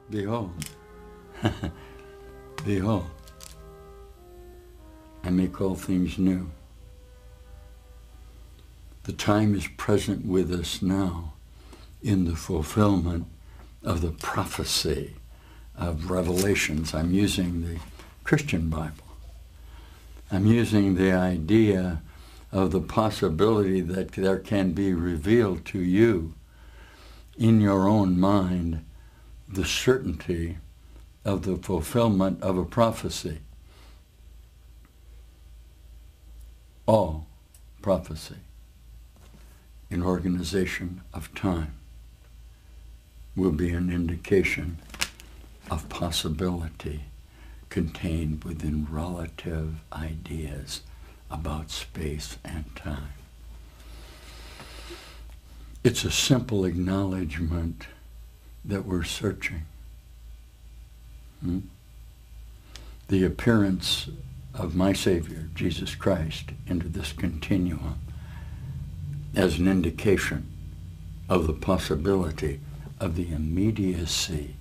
Behold, behold, I make all things new. The time is present with us now in the fulfillment of the prophecy of Revelations. I'm using the Christian Bible. I'm using the idea of the possibility that there can be revealed to you in your own mind the certainty of the fulfillment of a prophecy. All prophecy in organization of time will be an indication of possibility contained within relative ideas about space and time. It's a simple acknowledgement that we're searching. The appearance of my Savior, Jesus Christ, into this continuum as an indication of the possibility of the immediacy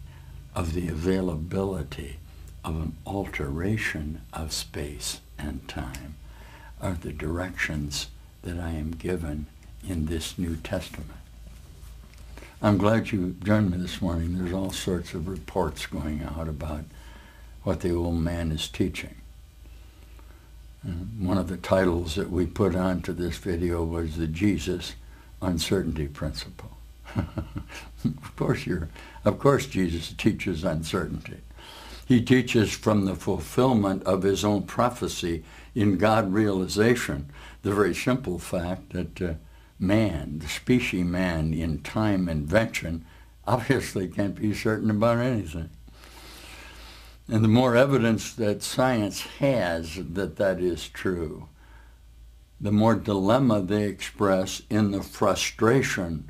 of the availability of an alteration of space and time are the directions that I am given in this New Testament. I'm glad you joined me this morning. There's all sorts of reports going out about what the old man is teaching. One of the titles that we put onto this video was the Jesus Uncertainty Principle. Of course Jesus teaches uncertainty. He teaches from the fulfillment of his own prophecy in God realization, the very simple fact that man, the species man in time invention, obviously can't be certain about anything. And the more evidence that science has that that is true, the more dilemma they express in the frustration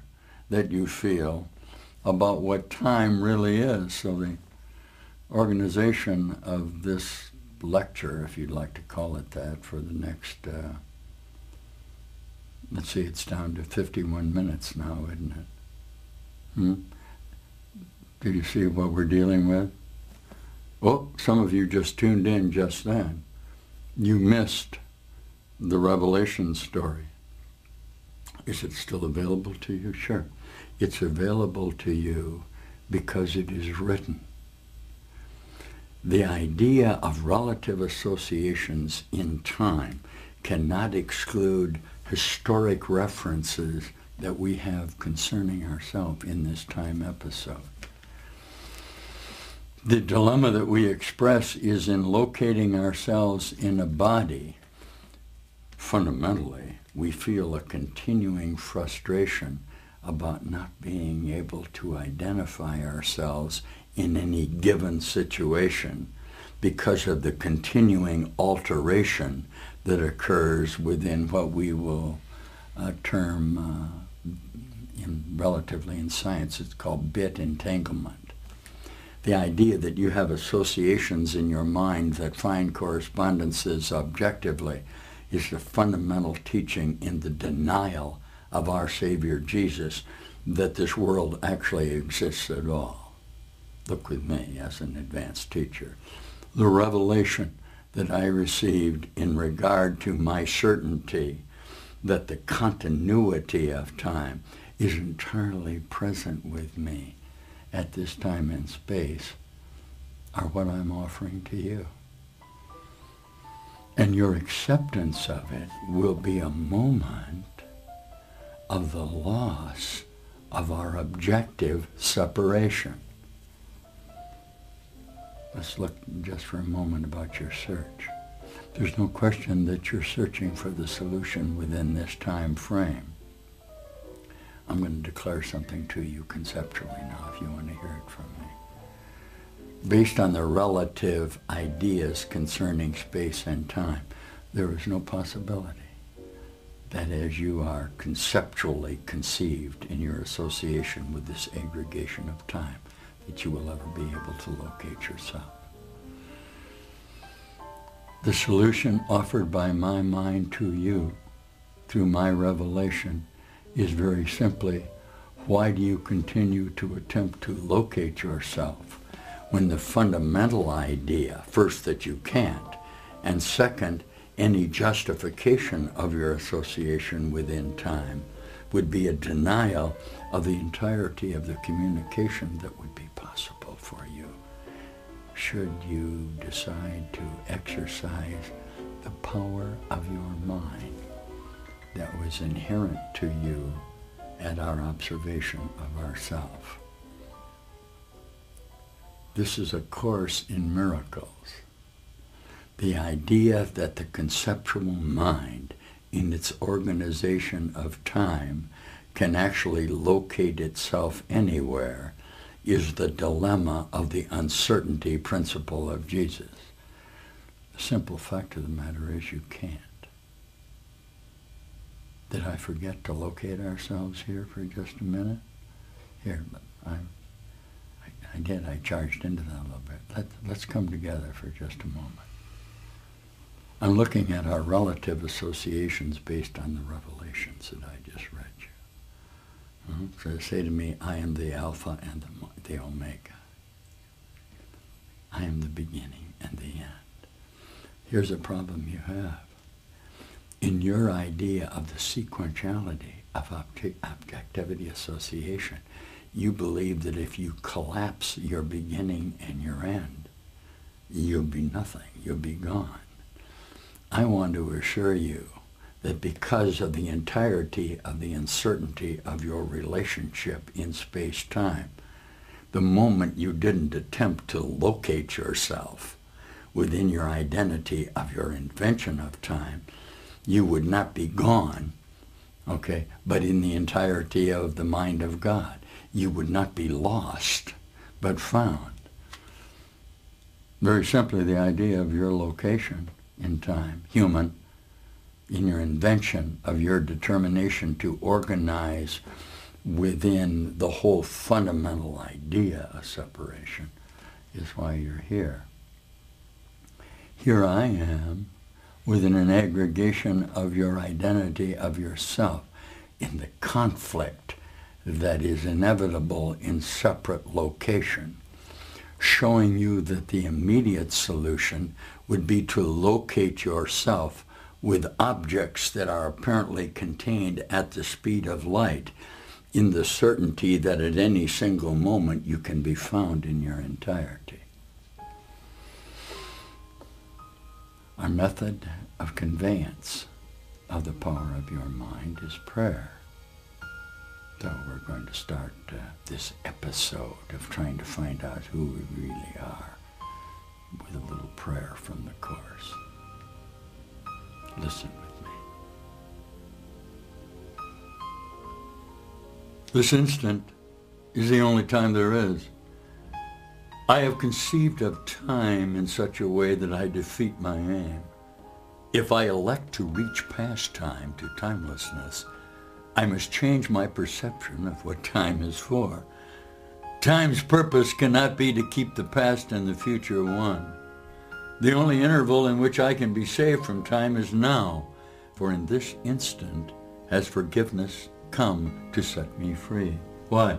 that you feel about what time really is. So the organization of this lecture, if you'd like to call it that, for the next, let's see, it's down to 51 minutes now, isn't it? Did you see what we're dealing with? Oh, some of you just tuned in just then. You missed the Revelation story. Is it still available to you? Sure. It's available to you because it is written. The idea of relative associations in time cannot exclude historic references that we have concerning ourselves in this time episode. The dilemma that we express is in locating ourselves in a body. Fundamentally, we feel a continuing frustration about not being able to identify ourselves in any given situation because of the continuing alteration that occurs within what we will term, relatively in science, it's called bit entanglement. The idea that you have associations in your mind that find correspondences objectively is the fundamental teaching in the denial of our Savior Jesus that this world actually exists at all. Look with me as an advanced teacher. The revelation that I received in regard to my certainty that the continuity of time is entirely present with me at this time and space are what I'm offering to you. And your acceptance of it will be a moment of the loss of our objective separation. Let's look just for a moment about your search. There's no question that you're searching for the solution within this time frame. I'm going to declare something to you conceptually now if you want to hear it from me. Based on the relative ideas concerning space and time, there is no possibility that as you are conceptually conceived in your association with this aggregation of time, that you will ever be able to locate yourself. The solution offered by my mind to you through my revelation is very simply, why do you continue to attempt to locate yourself when the fundamental idea, first, that you can't, and second, any justification of your association within time would be a denial of the entirety of the communication that would be possible for you, should you decide to exercise the power of your mind that was inherent to you at our observation of ourself. This is a course in miracles. The idea that the conceptual mind, in its organization of time, can actually locate itself anywhere is the dilemma of the uncertainty principle of Jesus. The simple fact of the matter is you can't. Did I forget to locate ourselves here for just a minute? Here, I did. I charged into that a little bit. Let's come together for just a moment. I'm looking at our relative associations based on the revelations that I just read you. So say to me, I am the Alpha and the Omega. I am the beginning and the end. Here's a problem you have. In your idea of the sequentiality of objectivity association, you believe that if you collapse your beginning and your end, you'll be nothing, you'll be gone. I want to assure you that because of the entirety of the uncertainty of your relationship in space-time, the moment you didn't attempt to locate yourself within your identity of your invention of time, you would not be gone, okay, but in the entirety of the mind of God. You would not be lost, but found. Very simply, the idea of your location in time, human, in your invention of your determination to organize within the whole fundamental idea of separation is why you're here. Here I am within an aggregation of your identity of yourself in the conflict that is inevitable in separate location, showing you that the immediate solution would be to locate yourself with objects that are apparently contained at the speed of light, in the certainty that at any single moment you can be found in your entirety. Our method of conveyance of the power of your mind is prayer. So we're going to start this episode of trying to find out who we really are with a little prayer from the Course. Listen with me. This instant is the only time there is. I have conceived of time in such a way that I defeat my aim. If I elect to reach past time to timelessness, I must change my perception of what time is for. Time's purpose cannot be to keep the past and the future one. The only interval in which I can be saved from time is now, for in this instant has forgiveness come to set me free. Why?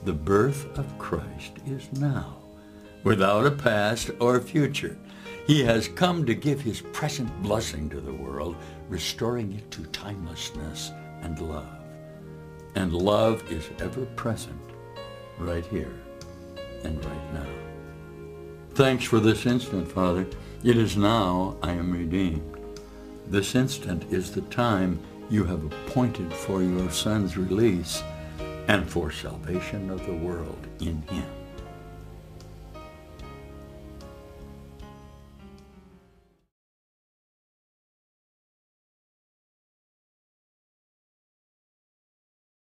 The birth of Christ is now, without a past or future. He has come to give his present blessing to the world, restoring it to timelessness and love. And love is ever present, right here and right now. Thanks for this instant, Father. It is now I am redeemed. This instant is the time you have appointed for your Son's release and for salvation of the world in him.